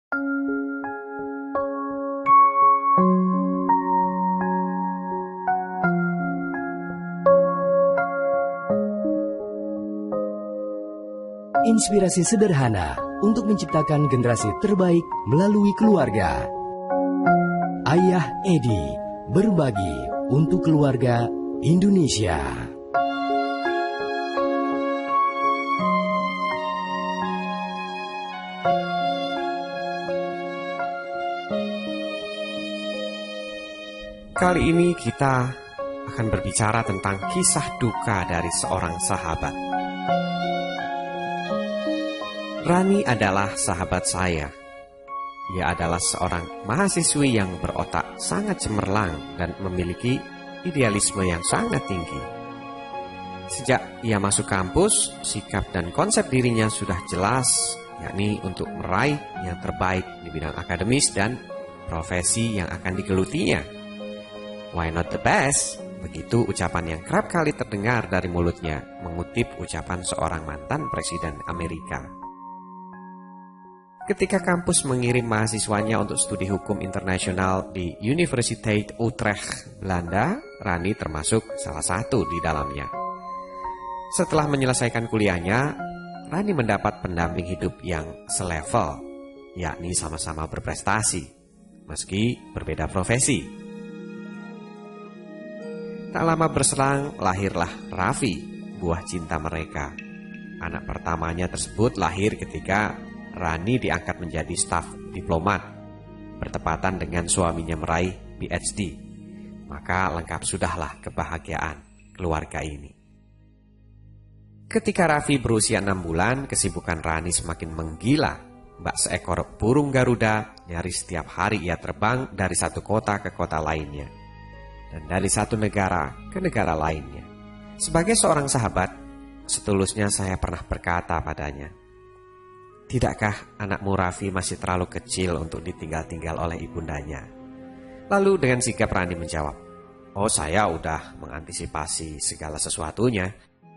Inspirasi sederhana untuk menciptakan generasi terbaik melalui keluarga. Ayah Edi berbagi untuk keluarga Indonesia. Kali ini kita akan berbicara tentang kisah duka dari seorang sahabat. Rani adalah sahabat saya. Ia adalah seorang mahasiswi yang berotak sangat cemerlang dan memiliki idealisme yang sangat tinggi. Sejak ia masuk kampus, sikap dan konsep dirinya sudah jelas, yakni untuk meraih yang terbaik di bidang akademis dan profesi yang akan digelutinya. Why not the best? Begitu ucapan yang kerap kali terdengar dari mulutnya, mengutip ucapan seorang mantan presiden Amerika. Ketika kampus mengirim mahasiswanya untuk studi hukum internasional di Universiteit Utrecht, Belanda, Rani termasuk salah satu di dalamnya. Setelah menyelesaikan kuliahnya, Rani mendapat pendamping hidup yang selevel, yakni sama-sama berprestasi, meski berbeda profesi. Tak lama berselang, lahirlah Raffi, buah cinta mereka. Anak pertamanya tersebut lahir ketika Rani diangkat menjadi staf diplomat, bertepatan dengan suaminya meraih PhD. Maka lengkap sudahlah kebahagiaan keluarga ini. Ketika Raffi berusia 6 bulan, kesibukan Rani semakin menggila. Bak seekor burung Garuda, nyaris setiap hari ia terbang dari satu kota ke kota lainnya, dan dari satu negara ke negara lainnya. Sebagai seorang sahabat, setulusnya saya pernah berkata padanya, "Tidakkah anakmu Raffi masih terlalu kecil untuk ditinggal-tinggal oleh ibundanya?" Lalu dengan sigap Rani menjawab, "Oh, saya udah mengantisipasi segala sesuatunya.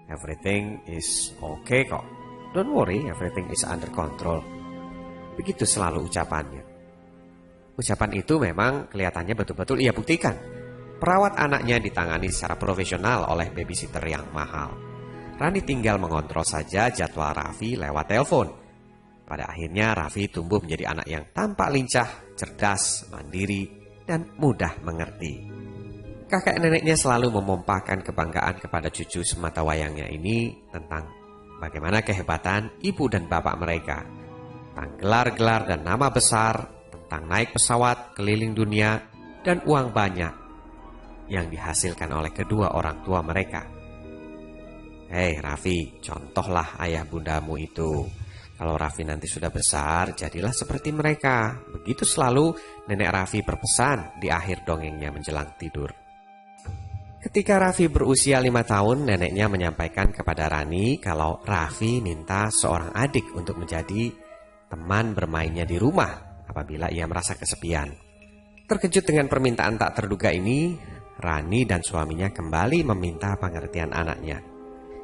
Everything is okay kok. Don't worry, everything is under control." Begitu selalu ucapannya. Ucapan itu memang kelihatannya betul-betul ia buktikan. Perawat anaknya ditangani secara profesional oleh babysitter yang mahal. Rani tinggal mengontrol saja jadwal Raffi lewat telepon. Pada akhirnya Raffi tumbuh menjadi anak yang tampak lincah, cerdas, mandiri, dan mudah mengerti. Kakek neneknya selalu memompahkan kebanggaan kepada cucu sematawayangnya ini tentang bagaimana kehebatan ibu dan bapak mereka, tentang gelar-gelar dan nama besar, tentang naik pesawat keliling dunia, dan uang banyak yang dihasilkan oleh kedua orang tua mereka. Hei Raffi, contohlah ayah bundamu itu. Kalau Raffi nanti sudah besar, jadilah seperti mereka. Begitu selalu nenek Raffi berpesan di akhir dongengnya menjelang tidur. Ketika Raffi berusia 5 tahun, neneknya menyampaikan kepada Rani kalau Raffi minta seorang adik untuk menjadi teman bermainnya di rumah apabila ia merasa kesepian. Terkejut dengan permintaan tak terduga ini, Rani dan suaminya kembali meminta pengertian anaknya.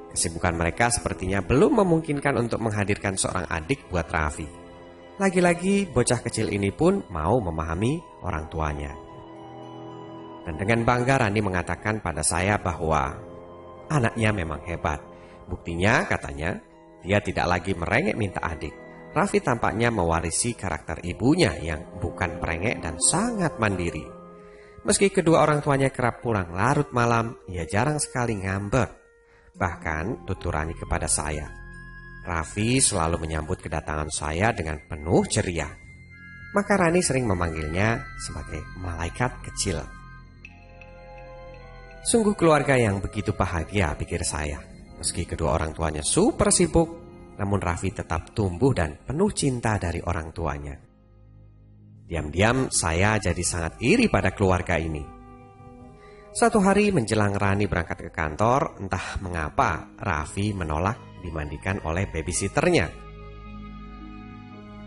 Kesibukan mereka sepertinya belum memungkinkan untuk menghadirkan seorang adik buat Raffi. Lagi-lagi bocah kecil ini pun mau memahami orang tuanya. Dan dengan bangga Rani mengatakan pada saya bahwa anaknya memang hebat. Buktinya katanya dia tidak lagi merengek minta adik. Raffi tampaknya mewarisi karakter ibunya yang bukan merengek dan sangat mandiri. Meski kedua orang tuanya kerap pulang larut malam, ia jarang sekali ngambek. Bahkan tutur Rani kepada saya, Raffi selalu menyambut kedatangan saya dengan penuh ceria. Maka Rani sering memanggilnya sebagai malaikat kecil. Sungguh keluarga yang begitu bahagia, pikir saya. Meski kedua orang tuanya super sibuk, namun Raffi tetap tumbuh dan penuh cinta dari orang tuanya. Diam-diam saya jadi sangat iri pada keluarga ini. Suatu hari menjelang Rani berangkat ke kantor, entah mengapa Raffi menolak dimandikan oleh babysitternya.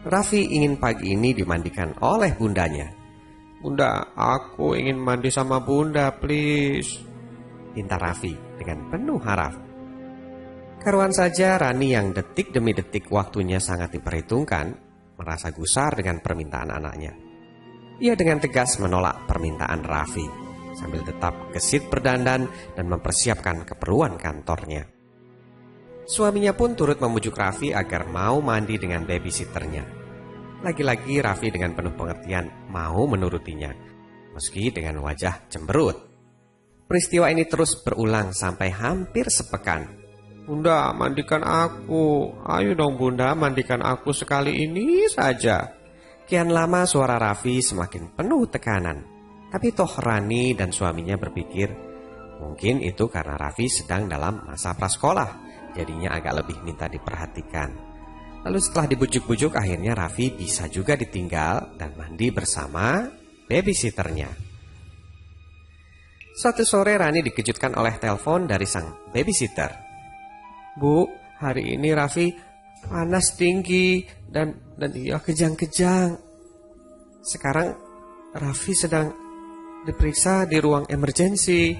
Raffi ingin pagi ini dimandikan oleh bundanya. "Bunda, aku ingin mandi sama bunda, please," pinta Raffi dengan penuh harap. Karuan saja Rani yang detik demi detik waktunya sangat diperhitungkan, merasa gusar dengan permintaan anaknya. Ia dengan tegas menolak permintaan Raffi, sambil tetap gesit berdandan dan mempersiapkan keperluan kantornya. Suaminya pun turut membujuk Raffi agar mau mandi dengan babysitternya. Lagi-lagi Raffi dengan penuh pengertian mau menurutinya, meski dengan wajah cemberut. Peristiwa ini terus berulang sampai hampir sepekan. "Bunda, mandikan aku. Ayo dong Bunda, mandikan aku sekali ini saja." Kian lama suara Raffi semakin penuh tekanan. Tapi toh Rani dan suaminya berpikir, mungkin itu karena Raffi sedang dalam masa prasekolah, jadinya agak lebih minta diperhatikan. Lalu setelah dibujuk-bujuk, akhirnya Raffi bisa juga ditinggal dan mandi bersama babysitternya. Suatu sore Rani dikejutkan oleh telepon dari sang babysitter. "Bu, hari ini Raffi panas tinggi dan dia kejang-kejang. Sekarang Raffi sedang diperiksa di ruang emergensi."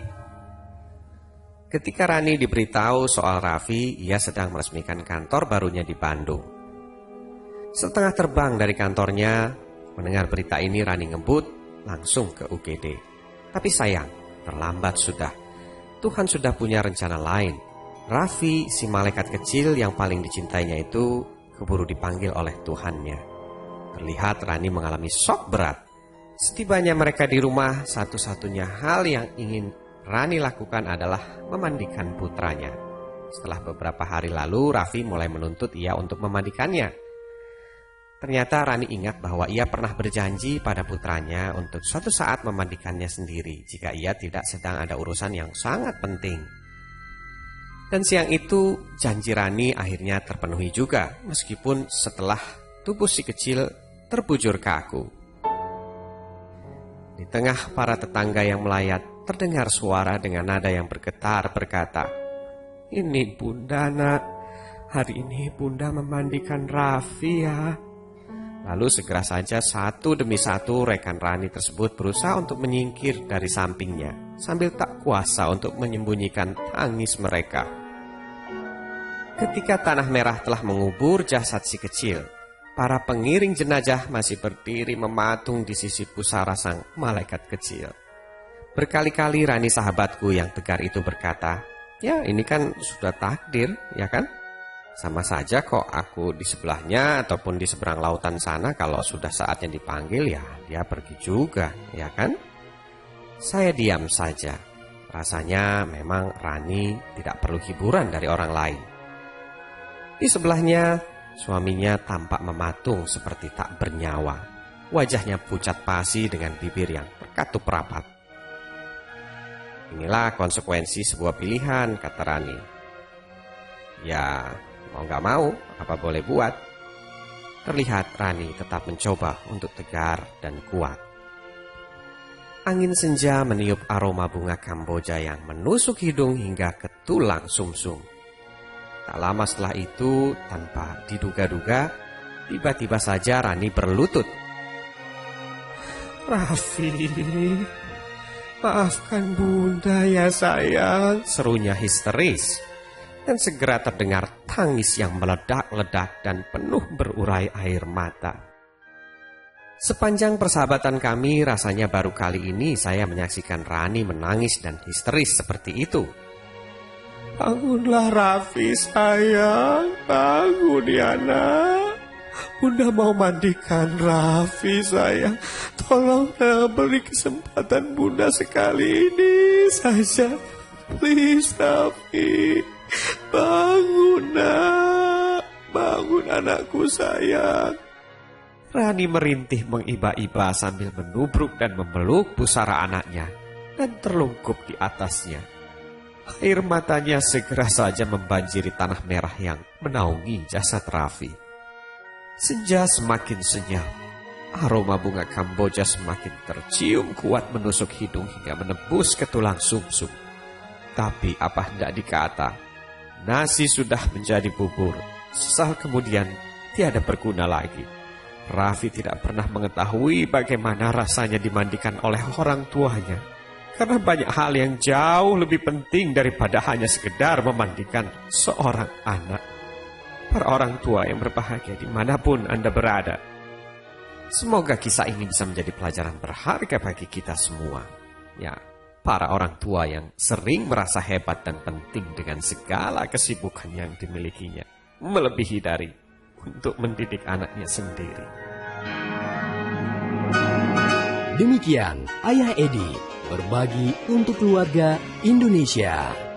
Ketika Rani diberitahu soal Raffi, ia sedang meresmikan kantor barunya di Bandung. Setengah terbang dari kantornya, mendengar berita ini Rani ngebut langsung ke UGD. Tapi sayang, terlambat sudah. Tuhan sudah punya rencana lain. Raffi, si malaikat kecil yang paling dicintainya itu, keburu dipanggil oleh Tuhannya. Terlihat Rani mengalami shock berat. Setibanya mereka di rumah, satu-satunya hal yang ingin Rani lakukan adalah memandikan putranya. Setelah beberapa hari lalu, Raffi mulai menuntut ia untuk memandikannya. Ternyata Rani ingat bahwa ia pernah berjanji pada putranya untuk suatu saat memandikannya sendiri jika ia tidak sedang ada urusan yang sangat penting. Dan siang itu janji Rani akhirnya terpenuhi juga, meskipun setelah tubuh si kecil terbujur kaku. Di tengah para tetangga yang melayat, terdengar suara dengan nada yang bergetar berkata, "Ini Bunda nak, hari ini Bunda memandikan Raffi ya." Lalu segera saja satu demi satu rekan Rani tersebut berusaha untuk menyingkir dari sampingnya, sambil tak kuasa untuk menyembunyikan tangis mereka. Ketika tanah merah telah mengubur jasad si kecil, para pengiring jenazah masih berdiri mematung di sisi pusara sang malaikat kecil. Berkali-kali Rani sahabatku yang tegar itu berkata, "Ya ini kan sudah takdir, ya kan? Sama saja kok aku di sebelahnya ataupun di seberang lautan sana, kalau sudah saatnya dipanggil ya dia pergi juga, ya kan?" Saya diam saja. Rasanya memang Rani tidak perlu hiburan dari orang lain. Di sebelahnya, suaminya tampak mematung seperti tak bernyawa. Wajahnya pucat pasi dengan bibir yang berkatup rapat. "Inilah konsekuensi sebuah pilihan," kata Rani. "Ya, mau gak mau, apa boleh buat?" Terlihat Rani tetap mencoba untuk tegar dan kuat. Angin senja meniup aroma bunga Kamboja yang menusuk hidung hingga ke tulang sumsum. Tak lama setelah itu, tanpa diduga-duga, tiba-tiba saja Rani berlutut. "Raffi, maafkan Bunda ya sayang," serunya histeris. Dan segera terdengar tangis yang meledak-ledak dan penuh berurai air mata. Sepanjang persahabatan kami, rasanya baru kali ini saya menyaksikan Rani menangis dan histeris seperti itu. "Bangunlah Raffi sayang, bangun ya nak. Bunda mau mandikan Raffi sayang. Tolong beri kesempatan Bunda sekali ini saja. Please Raffi, bangun nak, bangun anakku sayang." Rani merintih mengiba-iba sambil menubruk dan memeluk pusara anaknya dan terlungkup di atasnya. Air matanya segera saja membanjiri tanah merah yang menaungi jasad Raffi. Senja semakin senyap. Aroma bunga Kamboja semakin tercium kuat menusuk hidung hingga menembus ke tulang sumsum. Tapi apa hendak dikata, nasi sudah menjadi bubur. Sesaat kemudian tiada berguna lagi. Raffi tidak pernah mengetahui bagaimana rasanya dimandikan oleh orang tuanya. Karena banyak hal yang jauh lebih penting daripada hanya sekedar memandikan seorang anak. Para orang tua yang berbahagia dimanapun Anda berada, Semoga kisah ini bisa menjadi pelajaran berharga bagi kita semua. Ya, para orang tua yang sering merasa hebat dan penting dengan segala kesibukan yang dimilikinya, melebihi dari untuk mendidik anaknya sendiri. Demikian Ayah Edi berbagi untuk keluarga Indonesia.